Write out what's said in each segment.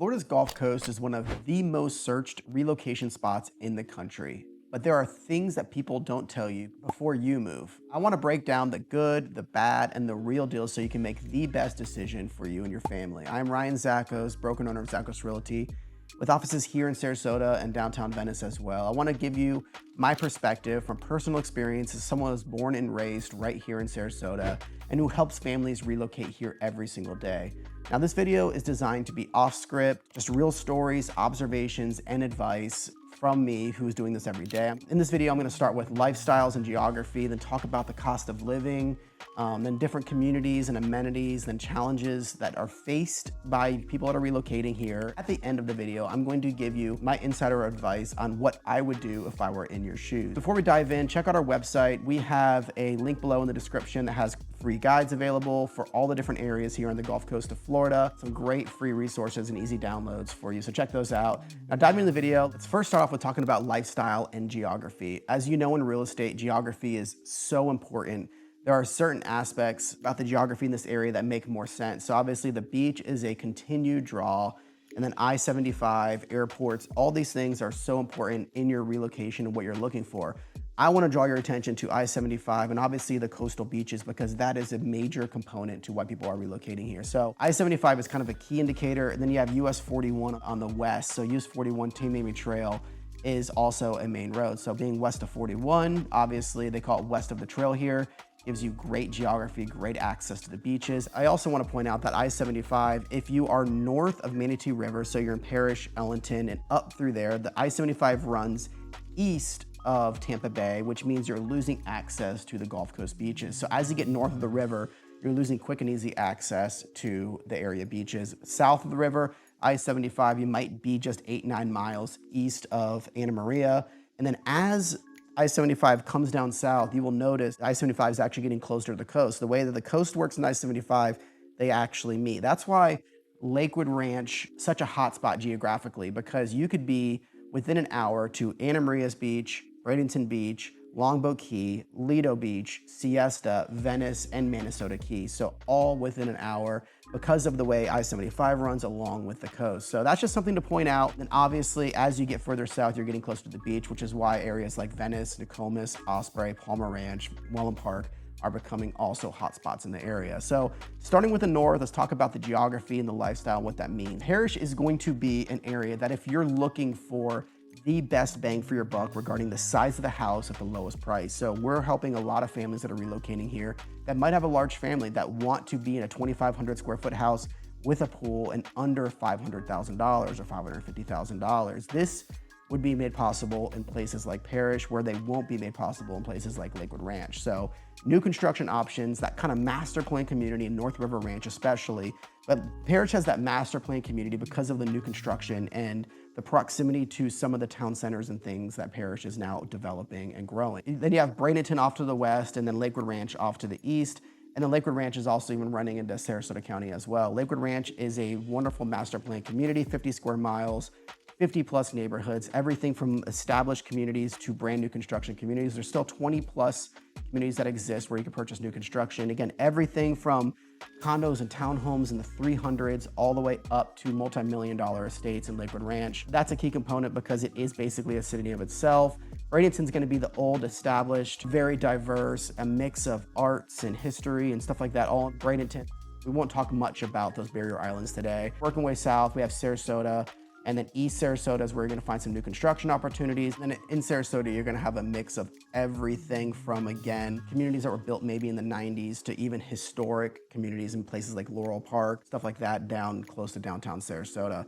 Florida's Gulf Coast is one of the most searched relocation spots in the country. But there are things that people don't tell you before you move. I want to break down the good, the bad, and the real deal so you can make the best decision for you and your family. I'm Ryan Zackos, broker owner of Zackos Realty, with offices here in Sarasota and downtown Venice as well. I want to give you my perspective from personal experience as someone who was born and raised right here in Sarasota and who helps families relocate here every single day. Now, this video is designed to be off script, just real stories, observations, and advice from me, who's doing this every day. In this video, I'm going to start with lifestyles and geography, then talk about the cost of living, then different communities and amenities, then challenges that are faced by people that are relocating here. At the end of the video, I'm going to give you my insider advice on what I would do if I were in your shoes. Before we dive in, check out our website. We have a link below in the description that has free guides available for all the different areas here on the Gulf Coast of Florida. Some great free resources and easy downloads for you, so check those out. Now, diving into the video, let's first start off with talking about lifestyle and geography. As you know, in real estate, geography is so important. There are certain aspects about the geography in this area that make more sense. So obviously the beach is a continued draw, and then I-75, airports, all these things are so important in your relocation and what you're looking for. I want to draw your attention to I-75 and obviously the coastal beaches, because that is a major component to why people are relocating here. So I-75 is kind of a key indicator. And then you have US 41 on the west. So US 41 Tamimi Trail is also a main road. So being west of 41, obviously they call it west of the trail here, gives you great geography, great access to the beaches. I also want to point out that I-75, if you are north of Manatee River, so you're in Parrish, Ellington, and up through there, the I-75 runs east of Tampa Bay, which means you're losing access to the Gulf Coast beaches. So as you get north of the river, you're losing quick and easy access to the area beaches. South of the river, I-75, you might be just 8-9 miles east of Anna Maria. And then as I-75 comes down south, you will notice I-75 is actually getting closer to the coast. The way that the coast works in I-75, they actually meet. That's why Lakewood Ranch, such a hot spot geographically, because you could be within an hour to Anna Maria's Beach, Bradenton Beach, Longboat Key, Lido Beach, Siesta, Venice, and Minnesota Key. So all within an hour because of the way I-75 runs along with the coast. So that's just something to point out. And obviously, as you get further south, you're getting closer to the beach, which is why areas like Venice, Nokomis, Osprey, Palmer Ranch, Wellen Park are becoming also hotspots in the area. So starting with the north, let's talk about the geography and the lifestyle and what that means. Parrish is going to be an area that if you're looking for the best bang for your buck regarding the size of the house at the lowest price. So we're helping a lot of families that are relocating here that might have a large family that want to be in a 2,500 square foot house with a pool and under $500,000 or $550,000. This would be made possible in places like Parrish, where they won't be made possible in places like Lakewood Ranch. So new construction options, that kind of master plan community in North River Ranch especially, but Parrish has that master plan community because of the new construction and the proximity to some of the town centers and things that Parrish is now developing and growing. Then you have Bradenton off to the west, and then Lakewood Ranch off to the east. And then Lakewood Ranch is also even running into Sarasota County as well. Lakewood Ranch is a wonderful master plan community, 50 square miles, 50 plus neighborhoods, everything from established communities to brand new construction communities. There's still 20 plus communities that exist where you can purchase new construction. Again, everything from condos and townhomes in the 300s all the way up to multi-million-dollar estates in Lakewood Ranch. That's a key component because it is basically a city of itself. Bradenton's going to be the old, established, very diverse, a mix of arts and history and stuff like that all in Bradenton. We won't talk much about those barrier islands today. Working way south, we have Sarasota. And then East Sarasota is where you're gonna find some new construction opportunities. And in Sarasota, you're gonna have a mix of everything from, again, communities that were built maybe in the 90s to even historic communities in places like Laurel Park, stuff like that down close to downtown Sarasota.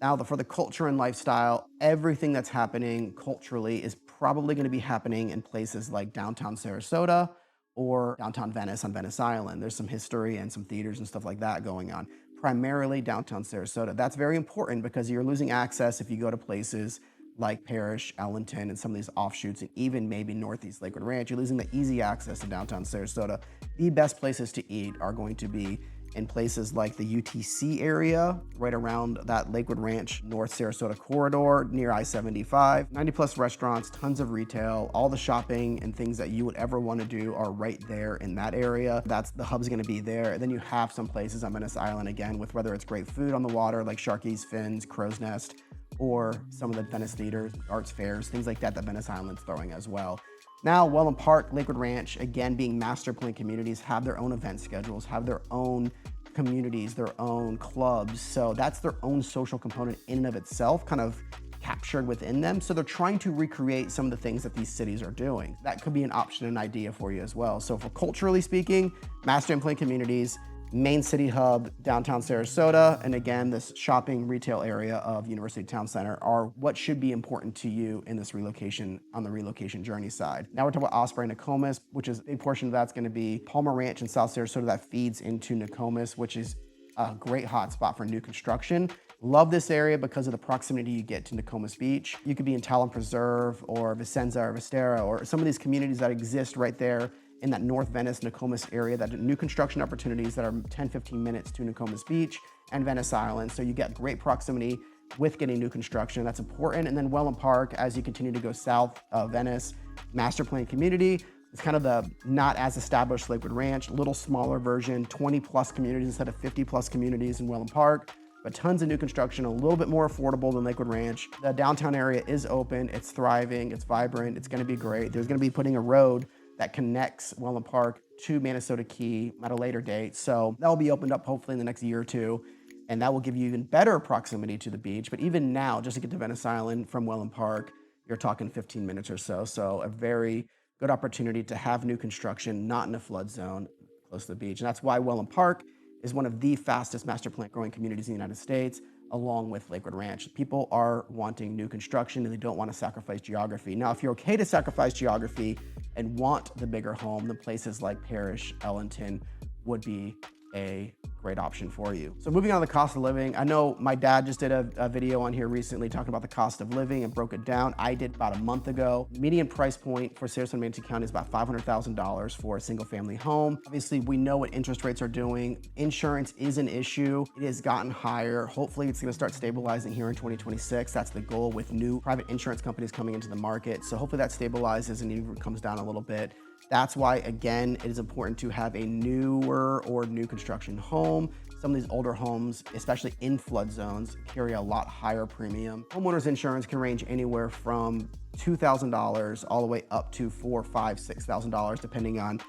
Now, for the culture and lifestyle, everything that's happening culturally is probably gonna be happening in places like downtown Sarasota or downtown Venice on Venice Island. There's some history and some theaters and stuff like that going on. Primarily downtown Sarasota. That's very important because you're losing access if you go to places like Parrish, Ellington, and some of these offshoots, and even maybe Northeast Lakewood Ranch. You're losing the easy access to downtown Sarasota. The best places to eat are going to be in places like the UTC area, right around that Lakewood Ranch, North Sarasota corridor near I-75. 90 plus restaurants, tons of retail, all the shopping and things that you would ever want to do are right there in that area. That's the hub's going to be there. And then you have some places on Venice Island again with whether it's great food on the water like Sharky's Fins, Crow's Nest, or some of the Venice theaters, arts fairs, things like that that Venice Island's throwing as well. Now, Wellen Park, Lakewood Ranch, again, being master plan communities, have their own event schedules, have their own communities, their own clubs. So that's their own social component in and of itself, kind of captured within them. So they're trying to recreate some of the things that these cities are doing. That could be an option and idea for you as well. So for culturally speaking, master plan communities, main city hub, downtown Sarasota, and again, this shopping retail area of University Town Center are what should be important to you in this relocation, on the relocation journey side. Now we're talking about Osprey and Nokomis, which is a portion of that's gonna be Palmer Ranch in South Sarasota that feeds into Nokomis, which is a great hot spot for new construction. Love this area because of the proximity you get to Nokomis Beach. You could be in Talon Preserve or Vicenza or Vistera or some of these communities that exist right there in that North Venice, Nokomis area, that new construction opportunities that are 10, 15 minutes to Nokomis Beach and Venice Island. So you get great proximity with getting new construction. That's important. And then Wellen Park, as you continue to go south of Venice, master plan community. It's kind of the not as established Lakewood Ranch, little smaller version, 20 plus communities instead of 50 plus communities in Wellen Park, but tons of new construction, a little bit more affordable than Lakewood Ranch. The downtown area is open, it's thriving, it's vibrant, it's gonna be great. There's gonna be putting a road that connects Wellen Park to Minnesota Key at a later date. So that will be opened up hopefully in the next year or two. And that will give you even better proximity to the beach. But even now, just to get to Venice Island from Wellen Park, you're talking 15 minutes or so. So a very good opportunity to have new construction, not in a flood zone, close to the beach. And that's why Wellen Park is one of the fastest master plan growing communities in the United States, along with Lakewood Ranch. People are wanting new construction and they don't want to sacrifice geography. Now, if you're okay to sacrifice geography and want the bigger home, then places like Parrish, Ellington would be a great option for you. So moving on to the cost of living, I know my dad just did a video on here recently talking about the cost of living and broke it down. I did about a month ago. Median price point for Sarasota and Manatee County is about $500,000 for a single family home. Obviously, we know what interest rates are doing. Insurance is an issue. It has gotten higher. Hopefully, it's gonna start stabilizing here in 2026. That's the goal with new private insurance companies coming into the market. So hopefully that stabilizes and even comes down a little bit. That's why, again, it is important to have a newer or new construction home. Some of these older homes, especially in flood zones, carry a lot higher premium. Homeowners insurance can range anywhere from $2,000 all the way up to $4,000, $5,000, $6,000, depending on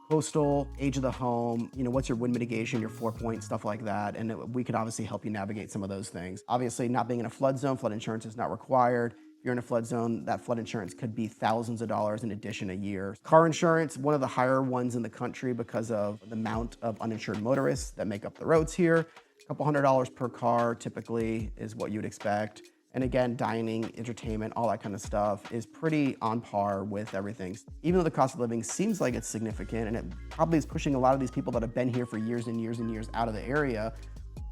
coastal, age of the home, what's your wind mitigation, your floor point, stuff like that. And we could obviously help you navigate some of those things. Obviously, not being in a flood zone, flood insurance is not required. If you're in a flood zone, that flood insurance could be thousands of dollars in addition a year. Car insurance, one of the higher ones in the country because of the amount of uninsured motorists that make up the roads here. A couple $100s per car typically is what you'd expect. And again, dining, entertainment, all that kind of stuff is pretty on par with everything. Even though the cost of living seems like it's significant and it probably is pushing a lot of these people that have been here for years and years and years out of the area,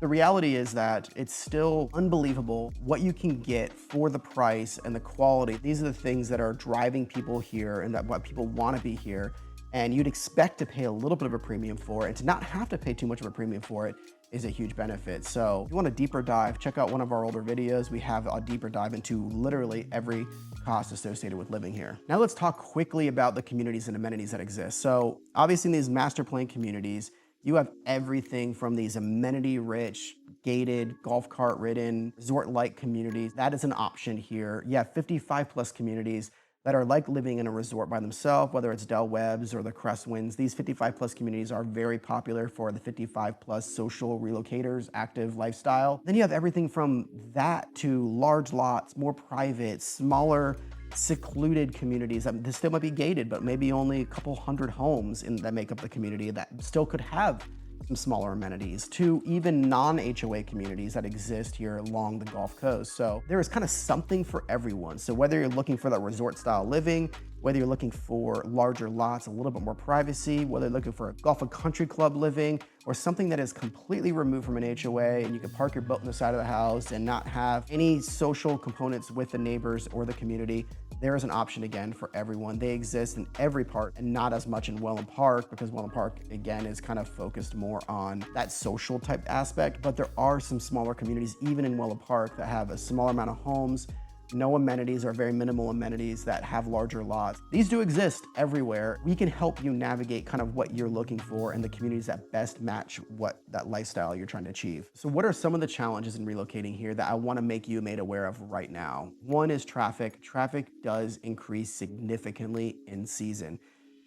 the reality is that it's still unbelievable what you can get for the price and the quality. These are the things that are driving people here and that what people want to be here. And you'd expect to pay a little bit of a premium for it, and to not have to pay too much of a premium for it is a huge benefit. So if you want a deeper dive, check out one of our older videos. We have a deeper dive into literally every cost associated with living here. Now let's talk quickly about the communities and amenities that exist. So obviously in these master plan communities, you have everything from these amenity-rich, gated, golf cart ridden, resort-like communities. That is an option here. You have 55 plus communities that are like living in a resort by themselves, whether it's Del Webb's or the Crestwinds. These 55 plus communities are very popular for the 55 plus social relocators, active lifestyle. Then you have everything from that to large lots, more private, smaller, secluded communities that this still might be gated, but maybe only a couple hundred homes that make up the community that still could have some smaller amenities, to even non-HOA communities that exist here along the Gulf Coast. So there is kind of something for everyone. So whether you're looking for that resort style living, whether you're looking for larger lots, a little bit more privacy, whether you're looking for a golf and country club living, or something that is completely removed from an HOA and you can park your boat on the side of the house and not have any social components with the neighbors or the community, there is an option again for everyone. They exist in every part and not as much in Wellen Park, because Wellen Park again is kind of focused more on that social type aspect, but there are some smaller communities even in Wellen Park that have a smaller amount of homes, no amenities or very minimal amenities, that have larger lots. These do exist everywhere. We can help you navigate kind of what you're looking for and the communities that best match what that lifestyle you're trying to achieve. So what are some of the challenges in relocating here that I want to make you made aware of right now? One is traffic. Traffic does increase significantly in season.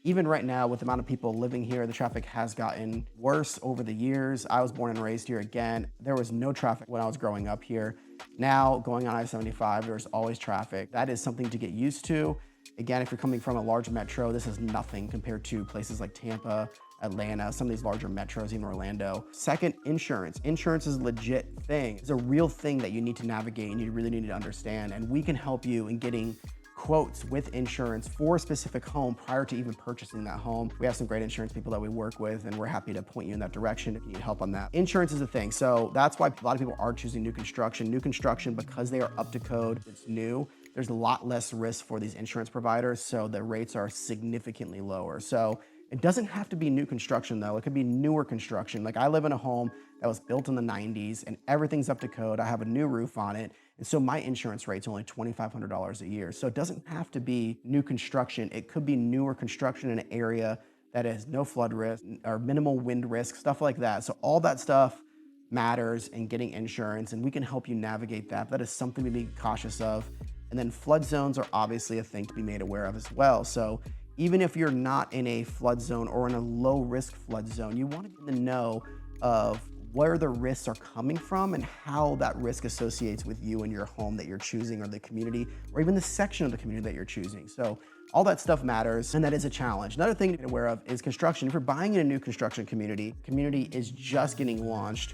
Even right now, with the amount of people living here, the traffic has gotten worse over the years. I was born and raised here again. There was no traffic when I was growing up here. Now, going on I-75, there's always traffic. That is something to get used to. Again, if you're coming from a large metro, this is nothing compared to places like Tampa, Atlanta, some of these larger metros, even Orlando. Second, insurance. Insurance is a legit thing. It's a real thing that you need to navigate and you really need to understand. And we can help you in getting quotes with insurance for a specific home prior to even purchasing that home. We have some great insurance people that we work with, and we're happy to point you in that direction if you need help on that. Insurance is a thing, so that's why a lot of people are choosing new construction. New construction, because they are up to code, it's new, there's a lot less risk for these insurance providers, so the rates are significantly lower. So it doesn't have to be new construction though, it could be newer construction. Like I live in a home that was built in the 90s and everything's up to code. I have a new roof on it. And so my insurance rate's only $2,500 a year. So it doesn't have to be new construction. It could be newer construction in an area that has no flood risk or minimal wind risk, stuff like that. So all that stuff matters in getting insurance, and we can help you navigate that. That is something to be cautious of. And then flood zones are obviously a thing to be made aware of as well. So even if you're not in a flood zone or in a low risk flood zone, you want to get in the know of where the risks are coming from and how that risk associates with you and your home that you're choosing, or the community, or even the section of the community that you're choosing. So all that stuff matters, and that is a challenge. Another thing to be aware of is construction. If you're buying in a new construction community is just getting launched,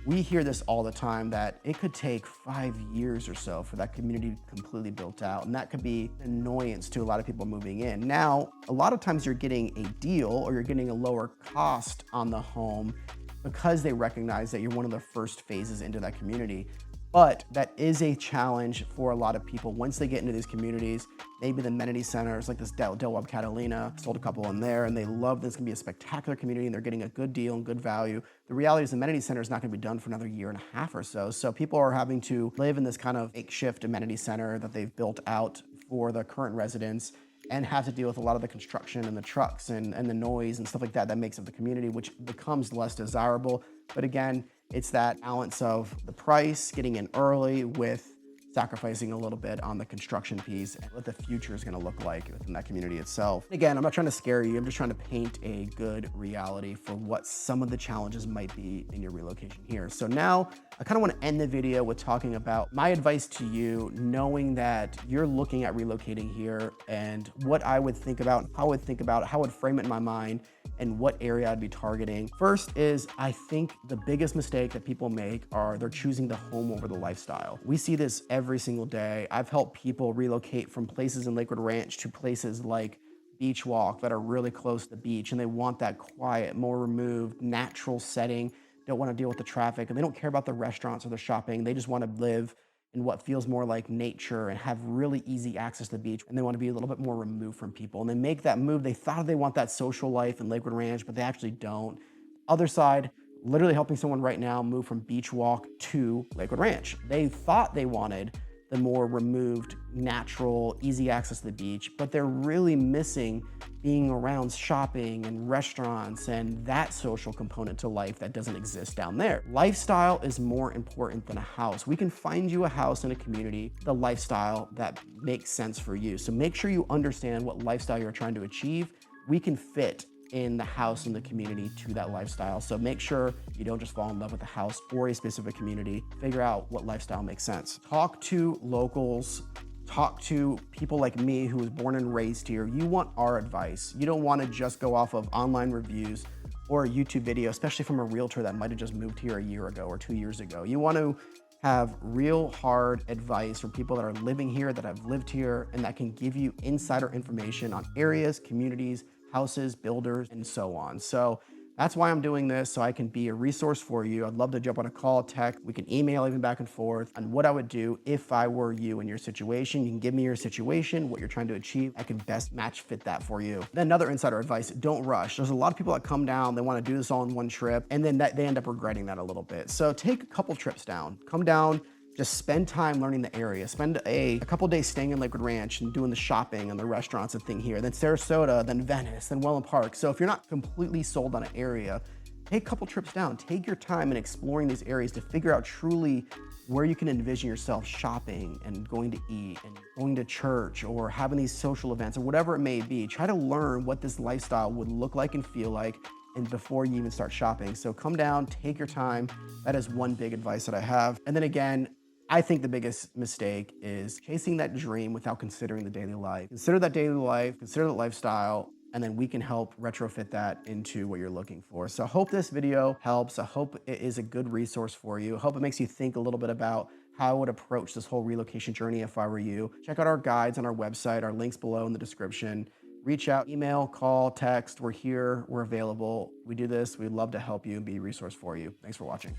we hear this all the time that it could take 5 years or so for that community completely built out. And that could be an annoyance to a lot of people moving in. Now, a lot of times you're getting a deal or you're getting a lower cost on the home because they recognize that you're one of the first phases into that community. But that is a challenge for a lot of people once they get into these communities. Maybe the amenity centers like this Del Webb Catalina, sold a couple in there and they love this. It's gonna be a spectacular community and they're getting a good deal and good value. The reality is the amenity center is not gonna be done for another year and a half or so. So people are having to live in this kind of makeshift amenity center that they've built out for the current residents and have to deal with a lot of the construction and the trucks and the noise and stuff like that that makes up the community, which becomes less desirable. But again, it's that balance of the price, getting in early with sacrificing a little bit on the construction piece and what the future is going to look like within that community itself. Again, I'm not trying to scare you. I'm just trying to paint a good reality for what some of the challenges might be in your relocation here. So now I kind of want to end the video with talking about my advice to you, knowing that you're looking at relocating here and what I would think about, how I would think about it, how I would frame it in my mind, and what area I'd be targeting. First is, I think the biggest mistake that people make are they're choosing the home over the lifestyle. We see this every single day. I've helped people relocate from places in Lakewood Ranch to places like Beach Walk that are really close to the beach, and they want that quiet, more removed, natural setting, don't want to deal with the traffic, and they don't care about the restaurants or the shopping. They just want to live in what feels more like nature and have really easy access to the beach, and they want to be a little bit more removed from people. And they make that move. They thought they want that social life in Lakewood Ranch, but they actually don't. Other side, literally helping someone right now move from Beach Walk to Lakewood Ranch. They thought they wanted the more removed, natural, easy access to the beach, but they're really missing being around shopping and restaurants and that social component to life that doesn't exist down there. Lifestyle is more important than a house. We can find you a house in a community, the lifestyle that makes sense for you. So make sure you understand what lifestyle you're trying to achieve. We can fit in the house and the community to that lifestyle. So make sure you don't just fall in love with the house or a specific community. Figure out what lifestyle makes sense. Talk to locals, talk to people like me who was born and raised here. You want our advice. You don't want to just go off of online reviews or a YouTube video, especially from a realtor that might have just moved here a year ago or 2 years ago. You want to have real hard advice from people that are living here, that have lived here, and that can give you insider information on areas, communities, houses, builders, and so on. So that's why I'm doing this, so I can be a resource for you. I'd love to jump on a call, text, we can email even back and forth on what I would do if I were you in your situation. You can give me your situation, what you're trying to achieve. I can best match fit that for you. Then another insider advice, don't rush. There's a lot of people that come down, they want to do this all in one trip, and then they end up regretting that a little bit. So take a couple trips down, come down, just spend time learning the area. Spend a couple days staying in Lakewood Ranch and doing the shopping and the restaurants and thing here. Then Sarasota, then Venice, then Wellen Park. So if you're not completely sold on an area, take a couple trips down. Take your time in exploring these areas to figure out truly where you can envision yourself shopping and going to eat and going to church or having these social events or whatever it may be. Try to learn what this lifestyle would look like and feel like and before you even start shopping. So come down, take your time. That is one big advice that I have. And then again, I think the biggest mistake is chasing that dream without considering the daily life. Consider that daily life, consider the lifestyle, and then we can help retrofit that into what you're looking for. So I hope this video helps. I hope it is a good resource for you. I hope it makes you think a little bit about how I would approach this whole relocation journey if I were you. Check out our guides on our website, our links below in the description. Reach out, email, call, text. We're here, we're available. We do this, we'd love to help you and be a resource for you. Thanks for watching.